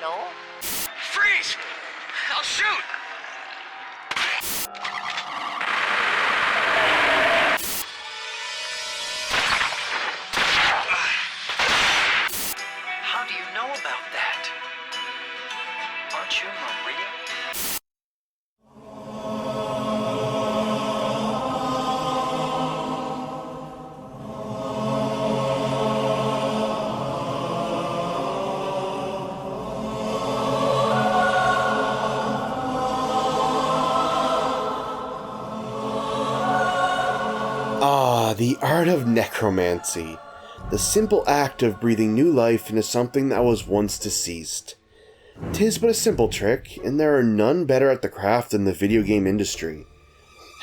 no? Freeze! I'll shoot! How do you know about that? Aren't you Maria? The art of necromancy. The simple act of breathing new life into something that was once deceased. 'Tis but a simple trick, and there are none better at the craft than the video game industry.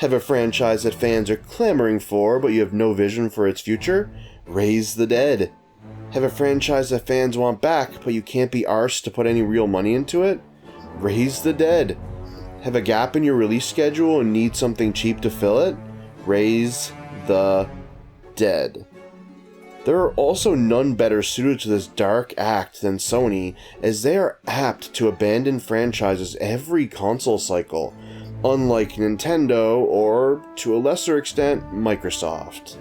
Have a franchise that fans are clamoring for, but you have no vision for its future? Raise the Dead. Have a franchise that fans want back, but you can't be arsed to put any real money into it? Raise the Dead. Have a gap in your release schedule and need something cheap to fill it? Raise the Dead. There are also none better suited to this dark act than Sony, as they are apt to abandon franchises every console cycle, unlike Nintendo or, to a lesser extent, Microsoft.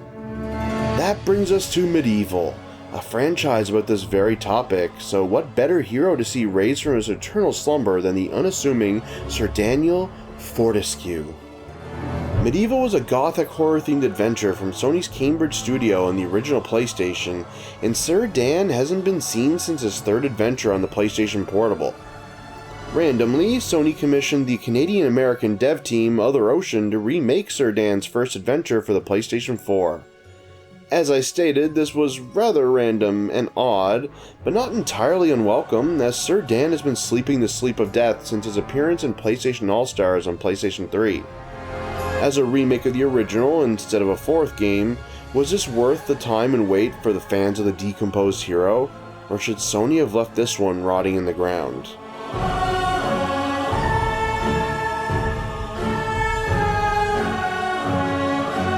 That brings us to MediEvil, a franchise about this very topic, so what better hero to see raised from his eternal slumber than the unassuming Sir Daniel Fortescue. MediEvil was a gothic horror-themed adventure from Sony's Cambridge studio on the original PlayStation, and Sir Dan hasn't been seen since his third adventure on the PlayStation Portable. Randomly, Sony commissioned the Canadian-American dev team Other Ocean to remake Sir Dan's first adventure for the PlayStation 4. As I stated, this was rather random and odd, but not entirely unwelcome, as Sir Dan has been sleeping the sleep of death since his appearance in PlayStation All-Stars on PlayStation 3. As a remake of the original instead of a fourth game, was this worth the time and wait for the fans of the decomposed hero, or should Sony have left this one rotting in the ground?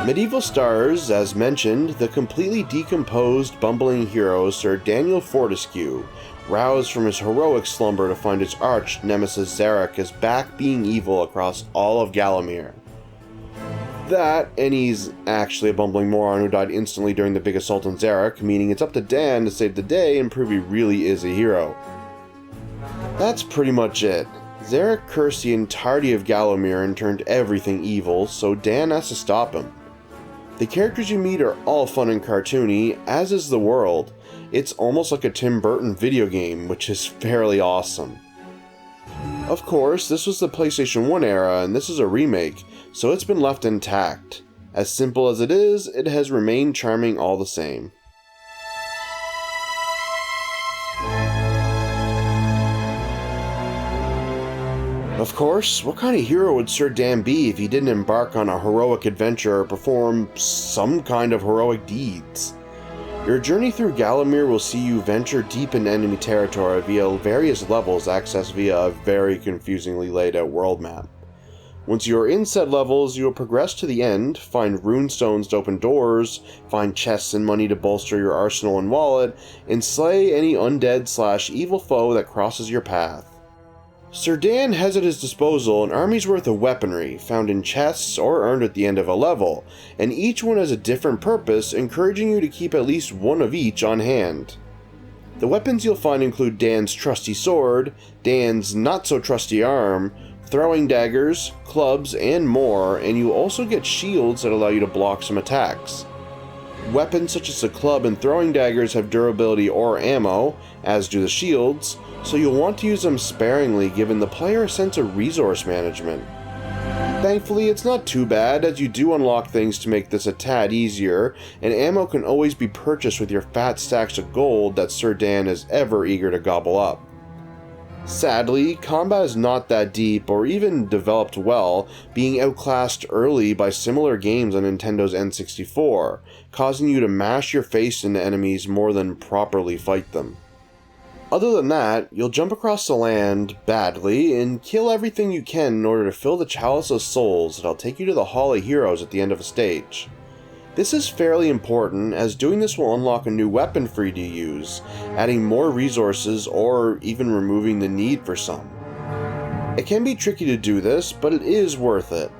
MediEvil stars, as mentioned, the completely decomposed, bumbling hero Sir Daniel Fortescue, roused from his heroic slumber to find his arch nemesis Zarek is back being evil across all of Gallowmere. That, and he's actually a bumbling moron who died instantly during the big assault on Zarek, meaning it's up to Dan to save the day and prove he really is a hero. That's pretty much it. Zarek cursed the entirety of Gallowmere and turned everything evil, so Dan has to stop him. The characters you meet are all fun and cartoony, as is the world. It's almost like a Tim Burton video game, which is fairly awesome. Of course, this was the PlayStation 1 era, and this is a remake, so it's been left intact. As simple as it is, it has remained charming all the same. Of course, what kind of hero would Sir Dan be if he didn't embark on a heroic adventure or perform some kind of heroic deeds? Your journey through Gallowmere will see you venture deep into enemy territory via various levels accessed via a very confusingly laid out world map. Once you are in said levels, you will progress to the end, find rune stones to open doors, find chests and money to bolster your arsenal and wallet, and slay any undead/evil foe that crosses your path. Sir Dan has at his disposal an army's worth of weaponry, found in chests or earned at the end of a level, and each one has a different purpose, encouraging you to keep at least one of each on hand. The weapons you'll find include Dan's trusty sword, Dan's not-so-trusty arm, throwing daggers, clubs, and more, and you also get shields that allow you to block some attacks. Weapons such as the club and throwing daggers have durability or ammo, as do the shields, so you'll want to use them sparingly, giving the player a sense of resource management. Thankfully, it's not too bad, as you do unlock things to make this a tad easier, and ammo can always be purchased with your fat stacks of gold that Sir Dan is ever eager to gobble up. Sadly, combat is not that deep or even developed well, being outclassed early by similar games on Nintendo's N64, causing you to mash your face into enemies more than properly fight them. Other than that, you'll jump across the land, badly, and kill everything you can in order to fill the Chalice of Souls that'll take you to the Hall of Heroes at the end of a stage. This is fairly important, as doing this will unlock a new weapon for you to use, adding more resources or even removing the need for some. It can be tricky to do this, but it is worth it.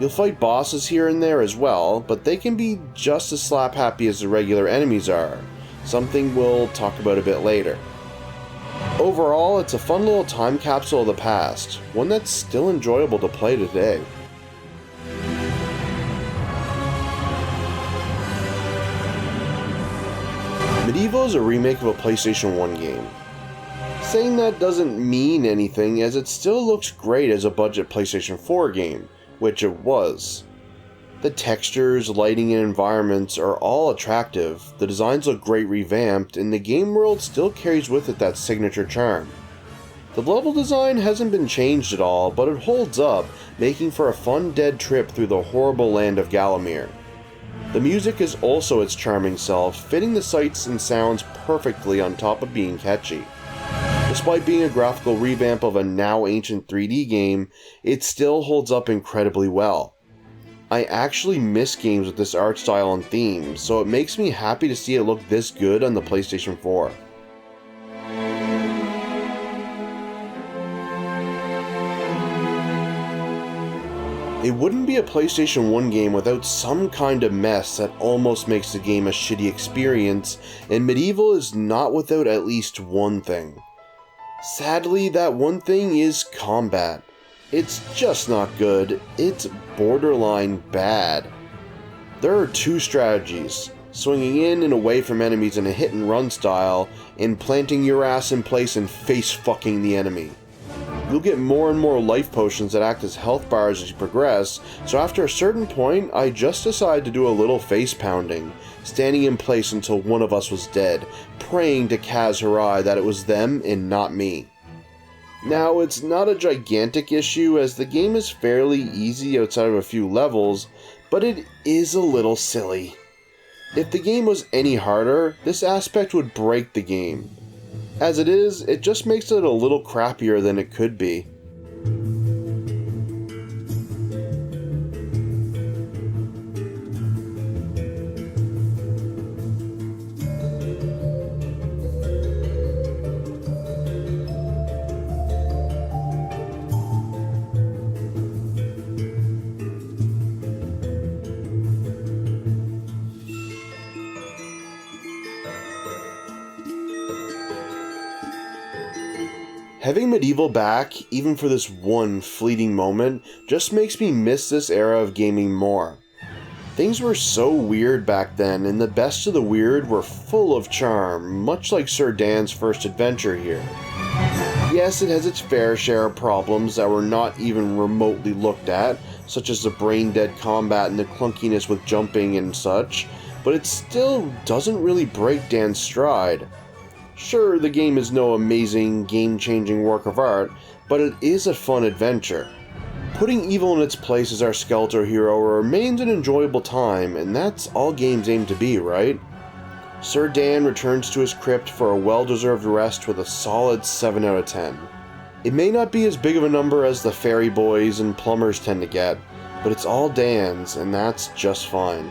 You'll fight bosses here and there as well, but they can be just as slap happy as the regular enemies are, something we'll talk about a bit later. Overall, it's a fun little time capsule of the past, one that's still enjoyable to play today. MediEvil is a remake of a PlayStation 1 game. Saying that doesn't mean anything, as it still looks great as a budget PlayStation 4 game, which it was. The textures, lighting, and environments are all attractive, the designs look great revamped, and the game world still carries with it that signature charm. The level design hasn't been changed at all, but it holds up, making for a fun dead trip through the horrible land of Galamir. The music is also its charming self, fitting the sights and sounds perfectly on top of being catchy. Despite being a graphical revamp of a now ancient 3D game, it still holds up incredibly well. I actually miss games with this art style and theme, so it makes me happy to see it look this good on the PlayStation 4. It wouldn't be a PlayStation 1 game without some kind of mess that almost makes the game a shitty experience, and MediEvil is not without at least one thing. Sadly, that one thing is combat. It's just not good, it's borderline bad. There are two strategies: swinging in and away from enemies in a hit and run style, and planting your ass in place and face fucking the enemy. You'll get more and more life potions that act as health bars as you progress, so after a certain point, I just decided to do a little face pounding, standing in place until one of us was dead, praying to Kaz Hirai that it was them and not me. Now, it's not a gigantic issue, as the game is fairly easy outside of a few levels, but it is a little silly. If the game was any harder, this aspect would break the game. As it is, it just makes it a little crappier than it could be. Having MediEvil back, even for this one fleeting moment, just makes me miss this era of gaming more. Things were so weird back then, and the best of the weird were full of charm, much like Sir Dan's first adventure here. Yes, it has its fair share of problems that were not even remotely looked at, such as the brain-dead combat and the clunkiness with jumping and such, but it still doesn't really break Dan's stride. Sure, the game is no amazing, game-changing work of art, but it is a fun adventure. Putting evil in its place as our Skeletor hero remains an enjoyable time, and that's all games aim to be, right? Sir Dan returns to his crypt for a well-deserved rest with a solid 7 out of 10. It may not be as big of a number as the fairy boys and plumbers tend to get, but it's all Dan's, and that's just fine.